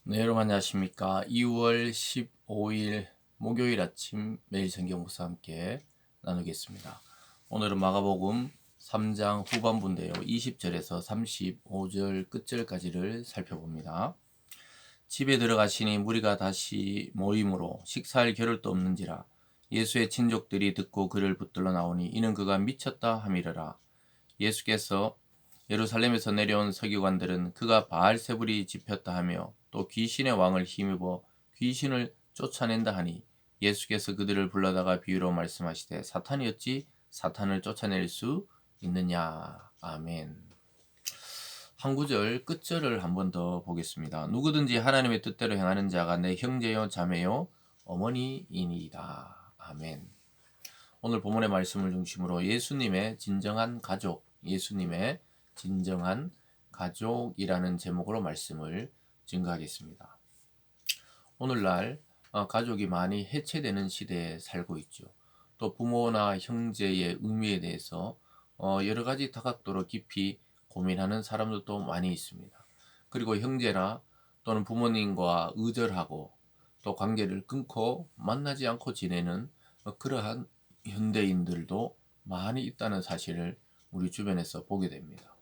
네, 여러분 안녕하십니까. 2월 15일 목요일 아침 매일 성경 목사 함께 나누겠습니다. 오늘은 마가복음 3장 후반부인데요. 20절에서 35절 끝절까지를 살펴봅니다. 집에 들어가시니 무리가 다시 모임으로 식사할 겨를도 없는지라 예수의 친족들이 듣고 그를 붙들러 나오니 이는 그가 미쳤다 함이러라. 예수께서 예루살렘에서 내려온 서기관들은 그가 바알세불이 집혔다 하며 또 귀신의 왕을 힘입어 귀신을 쫓아낸다 하니 예수께서 그들을 불러다가 비유로 말씀하시되 사탄이 어찌 사탄을 쫓아낼 수 있느냐. 아멘. 한 구절 끝절을 한 번 더 보겠습니다. 누구든지 하나님의 뜻대로 행하는 자가 내 형제요 자매요 어머니이니이다. 아멘. 오늘 본문의 말씀을 중심으로 예수님의 진정한 가족, 예수님의 진정한 가족이라는 제목으로 말씀을 증거하겠습니다. 오늘날 가족이 많이 해체되는 시대에 살고 있죠. 또 부모나 형제의 의미에 대해서 여러 가지 다각도로 깊이 고민하는 사람들도 많이 있습니다. 그리고 형제나 또는 부모님과 의절하고 또 관계를 끊고 만나지 않고 지내는 그러한 현대인들도 많이 있다는 사실을 우리 주변에서 보게 됩니다.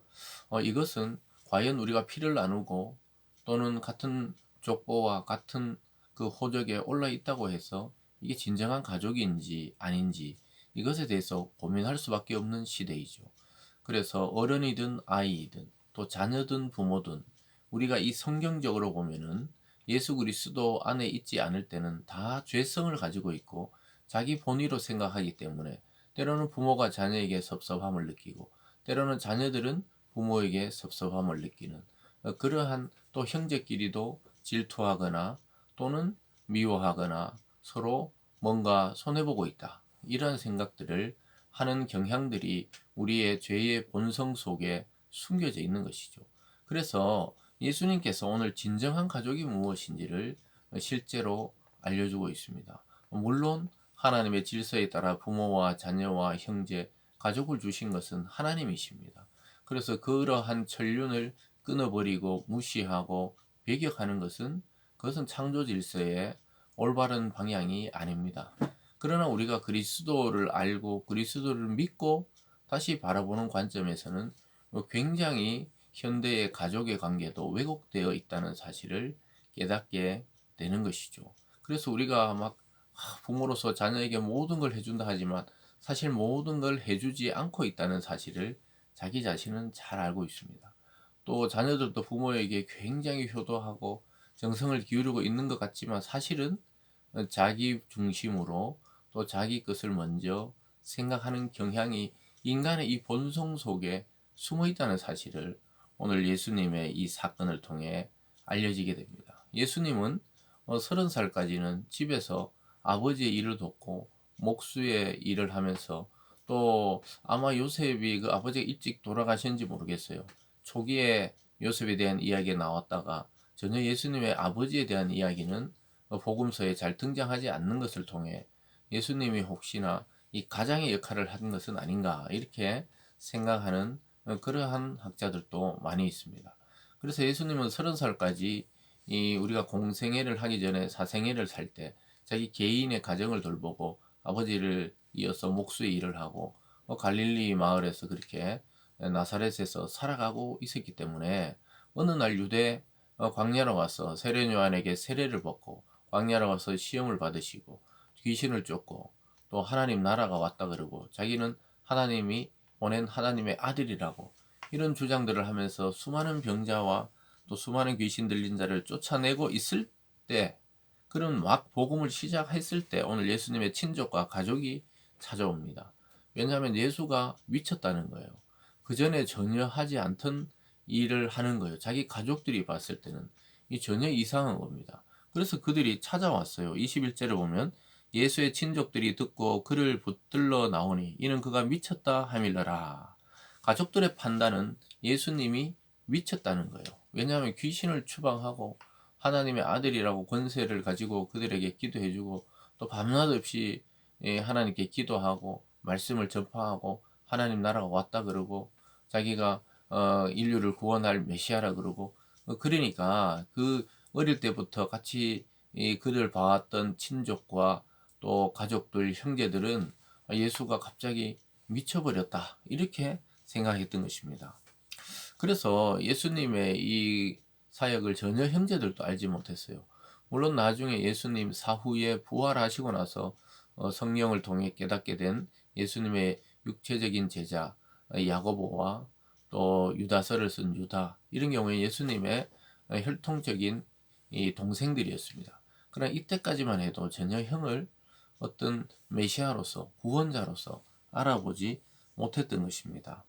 이것은 과연 우리가 피를 나누고 또는 같은 족보와 같은 그 호적에 올라 있다고 해서 이게 진정한 가족인지 아닌지 이것에 대해서 고민할 수밖에 없는 시대이죠. 그래서 어른이든 아이이든 또 자녀든 부모든 우리가 이 성경적으로 보면은 예수 그리스도 안에 있지 않을 때는 다 죄성을 가지고 있고 자기 본위로 생각하기 때문에 때로는 부모가 자녀에게 섭섭함을 느끼고 때로는 자녀들은 부모에게 섭섭함을 느끼는 그러한 또 형제끼리도 질투하거나 또는 미워하거나 서로 뭔가 손해보고 있다. 이런 생각들을 하는 경향들이 우리의 죄의 본성 속에 숨겨져 있는 것이죠. 그래서 예수님께서 오늘 진정한 가족이 무엇인지를 실제로 알려주고 있습니다. 물론 하나님의 질서에 따라 부모와 자녀와 형제, 가족을 주신 것은 하나님이십니다. 그래서 그러한 천륜을 끊어버리고 무시하고 배격하는 것은 그것은 창조 질서의 올바른 방향이 아닙니다. 그러나 우리가 그리스도를 알고 그리스도를 믿고 다시 바라보는 관점에서는 굉장히 현대의 가족의 관계도 왜곡되어 있다는 사실을 깨닫게 되는 것이죠. 그래서 우리가 막 부모로서 자녀에게 모든 걸 해준다 하지만 사실 모든 걸 해주지 않고 있다는 사실을 자기 자신은 잘 알고 있습니다. 또 자녀들도 부모에게 굉장히 효도하고 정성을 기울이고 있는 것 같지만 사실은 자기 중심으로 또 자기 것을 먼저 생각하는 경향이 인간의 이 본성 속에 숨어 있다는 사실을 오늘 예수님의 이 사건을 통해 알려지게 됩니다. 예수님은 30살까지는 집에서 아버지의 일을 돕고 목수의 일을 하면서 또 아마 요셉이 그 아버지가 일찍 돌아가셨는지 모르겠어요. 초기에 요셉에 대한 이야기가 나왔다가 전혀 예수님의 아버지에 대한 이야기는 복음서에 잘 등장하지 않는 것을 통해 예수님이 혹시나 이 가장의 역할을 한 것은 아닌가 이렇게 생각하는 그러한 학자들도 많이 있습니다. 그래서 예수님은 30살까지 이 우리가 공생애를 하기 전에 사생애를 살 때 자기 개인의 가정을 돌보고 아버지를 이어서 목수의 일을 하고 갈릴리 마을에서 그렇게 나사렛에서 살아가고 있었기 때문에 어느 날 유대 광야로 와서 세례 요한에게 세례를 받고 광야로 와서 시험을 받으시고 귀신을 쫓고 또 하나님 나라가 왔다 그러고 자기는 하나님이 보낸 하나님의 아들이라고 이런 주장들을 하면서 수많은 병자와 또 수많은 귀신 들린 자를 쫓아내고 있을 때 그런 막 복음을 시작했을 때 오늘 예수님의 친족과 가족이 찾아옵니다. 왜냐하면 예수가 미쳤다는 거예요. 그 전에 전혀 하지 않던 일을 하는 거예요. 자기 가족들이 봤을 때는 이 전혀 이상한 겁니다. 그래서 그들이 찾아왔어요. 21절에 보면 예수의 친족들이 듣고 그를 붙들러 나오니 이는 그가 미쳤다 하밀러라. 가족들의 판단은 예수님이 미쳤다는 거예요. 왜냐하면 귀신을 추방하고 하나님의 아들이라고 권세를 가지고 그들에게 기도해주고 또 밤낮 없이 하나님께 기도하고 말씀을 전파하고 하나님 나라가 왔다 그러고 자기가 인류를 구원할 메시아라 그러고 그러니까 그 어릴 때부터 같이 그를 봐왔던 친족과 또 가족들, 형제들은 예수가 갑자기 미쳐버렸다, 이렇게 생각했던 것입니다. 그래서 예수님의 이 사역을 전혀 형제들도 알지 못했어요. 물론 나중에 예수님 사후에 부활하시고 나서 성령을 통해 깨닫게 된 예수님의 육체적인 제자 야고보와 또 유다서를 쓴 유다, 이런 경우에 예수님의 혈통적인 이 동생들이었습니다. 그러나 이때까지만 해도 전혀 형을 어떤 메시아로서, 구원자로서 알아보지 못했던 것입니다.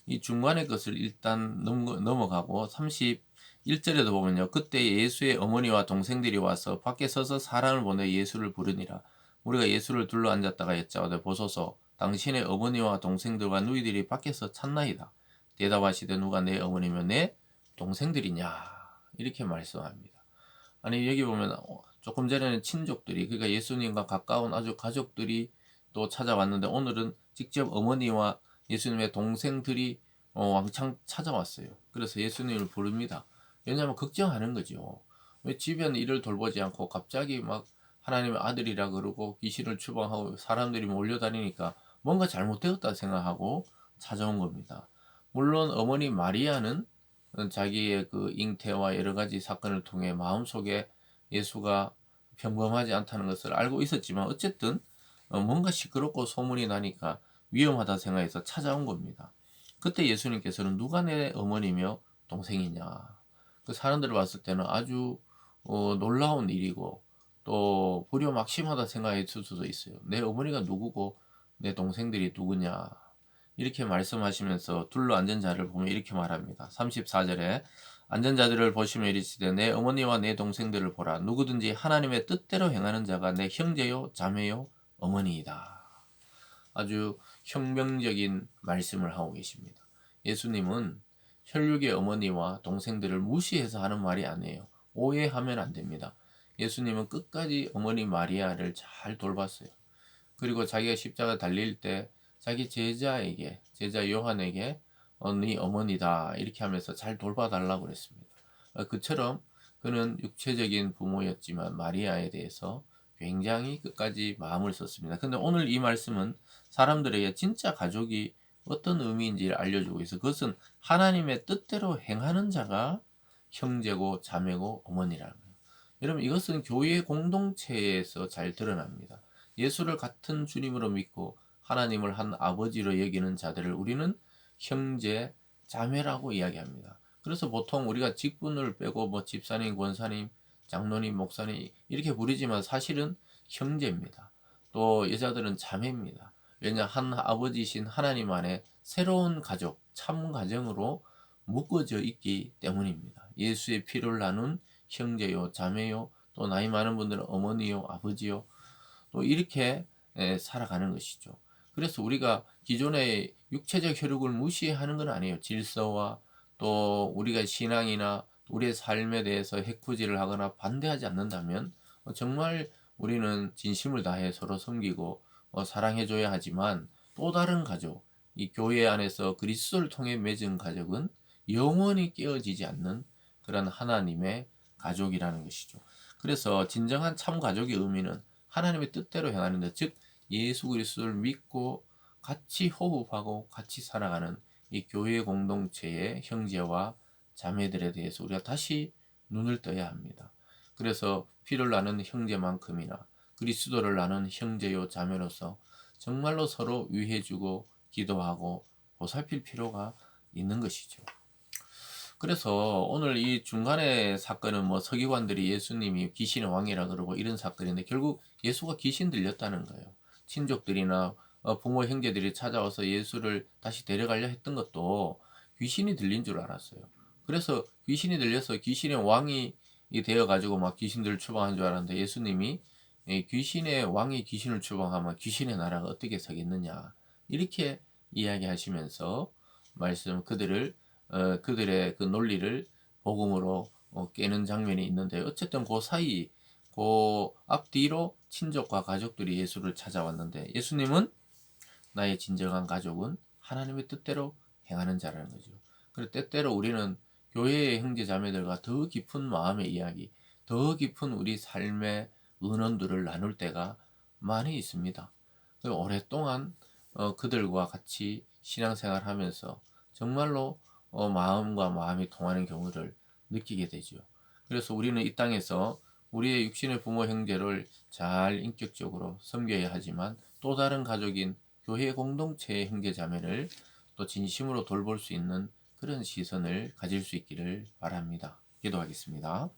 이 중간의 것을 일단 넘어가고 31절에도 보면요, 그때 예수의 어머니와 동생들이 와서 밖에 서서 사람을 보내 예수를 부르니라. 우리가 예수를 둘러 앉았다가 여짜오되 보소서, 당신의 어머니와 동생들과 누이들이 밖에서 찾나이다. 대답하시되 누가 내 어머니며 내 동생들이냐, 이렇게 말씀합니다. 아니, 여기 보면 조금 전에는 친족들이, 그러니까 예수님과 가까운 아주 가족들이 또 찾아왔는데, 오늘은 직접 어머니와 예수님의 동생들이 왕창 찾아왔어요. 그래서 예수님을 부릅니다. 왜냐하면 걱정하는 거죠. 왜 집에는 일을 돌보지 않고 갑자기 막 하나님의 아들이라 그러고 귀신을 추방하고 사람들이 몰려다니니까 뭔가 잘못되었다 생각하고 찾아온 겁니다. 물론 어머니 마리아는 자기의 그 잉태와 여러 가지 사건을 통해 마음속에 예수가 평범하지 않다는 것을 알고 있었지만, 어쨌든 뭔가 시끄럽고 소문이 나니까 위험하다 생각해서 찾아온 겁니다. 그때 예수님께서는 누가 내 어머니며 동생이냐, 그 사람들을 봤을 때는 아주 놀라운 일이고 또 불효막심하다 생각했을 수도 있어요. 내 어머니가 누구고 내 동생들이 누구냐, 이렇게 말씀하시면서 둘러 앉은 자를 보면 이렇게 말합니다. 34절에 앉은 자들을 보시며 이르시되 내 어머니와 내 동생들을 보라. 누구든지 하나님의 뜻대로 행하는 자가 내 형제요 자매요 어머니이다. 아주 혁명적인 말씀을 하고 계십니다. 예수님은 혈육의 어머니와 동생들을 무시해서 하는 말이 아니에요. 오해하면 안 됩니다. 예수님은 끝까지 어머니 마리아를 잘 돌봤어요. 그리고 자기가 십자가 달릴 때 자기 제자에게, 제자 요한에게 네 어머니다, 이렇게 하면서 잘 돌봐달라고 그랬습니다. 그처럼 그는 육체적인 부모였지만 마리아에 대해서 굉장히 끝까지 마음을 썼습니다. 근데 오늘 이 말씀은 사람들에게 진짜 가족이 어떤 의미인지를 알려주고 있어요. 그것은 하나님의 뜻대로 행하는 자가 형제고 자매고 어머니라는 거예요. 여러분, 이것은 교회 공동체에서 잘 드러납니다. 예수를 같은 주님으로 믿고 하나님을 한 아버지로 여기는 자들을 우리는 형제, 자매라고 이야기합니다. 그래서 보통 우리가 직분을 빼고 뭐 집사님, 권사님, 장로님, 목사님 이렇게 부르지만 사실은 형제입니다. 또 여자들은 자매입니다. 왜냐, 한 아버지신 하나님 안에 새로운 가족, 참 가정으로 묶어져 있기 때문입니다. 예수의 피를 나눈 형제요, 자매요, 또 나이 많은 분들은 어머니요, 아버지요, 또 이렇게 살아가는 것이죠. 그래서 우리가 기존의 육체적 혈육을 무시하는 건 아니에요. 질서와 또 우리가 신앙이나 우리의 삶에 대해서 해코지를 하거나 반대하지 않는다면 정말 우리는 진심을 다해 서로 섬기고 사랑해줘야 하지만, 또 다른 가족, 이 교회 안에서 그리스도를 통해 맺은 가족은 영원히 깨어지지 않는 그런 하나님의 가족이라는 것이죠. 그래서 진정한 참 가족의 의미는 하나님의 뜻대로 행하는 것, 즉 예수 그리스도를 믿고 같이 호흡하고 같이 살아가는 이 교회 공동체의 형제와 자매들에 대해서 우리가 다시 눈을 떠야 합니다. 그래서 피를 나눈 형제만큼이나 그리스도를 나눈 형제요 자매로서 정말로 서로 위해주고 기도하고 보살필 필요가 있는 것이죠. 그래서 오늘 이 중간의 사건은 뭐 서기관들이 예수님이 귀신의 왕이라 그러고 이런 사건인데, 결국 예수가 귀신 들렸다는 거예요. 친족들이나 부모 형제들이 찾아와서 예수를 다시 데려가려 했던 것도 귀신이 들린 줄 알았어요. 그래서 귀신이 들려서 귀신의 왕이 되어 가지고 막 귀신들을 추방한 줄 알았는데, 예수님이 귀신의 왕이 귀신을 추방하면 귀신의 나라가 어떻게 서겠느냐, 이렇게 이야기하시면서 그들의 그 논리를 복음으로 깨는 장면이 있는데, 어쨌든 그 사이, 그 앞뒤로 친족과 가족들이 예수를 찾아왔는데, 예수님은 나의 진정한 가족은 하나님의 뜻대로 행하는 자라는 거죠. 그리고 때때로 우리는 교회의 형제 자매들과 더 깊은 마음의 이야기, 더 깊은 우리 삶의 은원들을 나눌 때가 많이 있습니다. 오랫동안 그들과 같이 신앙생활 하면서 정말로 마음과 마음이 통하는 경우를 느끼게 되죠. 그래서 우리는 이 땅에서 우리의 육신의 부모 형제를 잘 인격적으로 섬겨야 하지만 또 다른 가족인 교회 공동체의 형제 자매를 또 진심으로 돌볼 수 있는 그런 시선을 가질 수 있기를 바랍니다. 기도하겠습니다.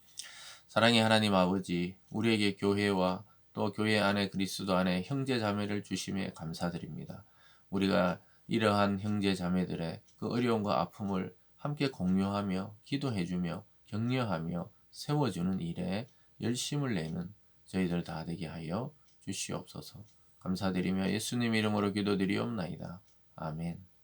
사랑의 하나님 아버지, 우리에게 교회와 또 교회 안에 그리스도 안에 형제 자매를 주심에 감사드립니다. 우리가 이러한 형제 자매들의 그 어려움과 아픔을 함께 공유하며 기도해주며 격려하며 세워주는 일에 열심을 내는 저희들 다 되게 하여 주시옵소서. 감사드리며 예수님 이름으로 기도드리옵나이다. 아멘.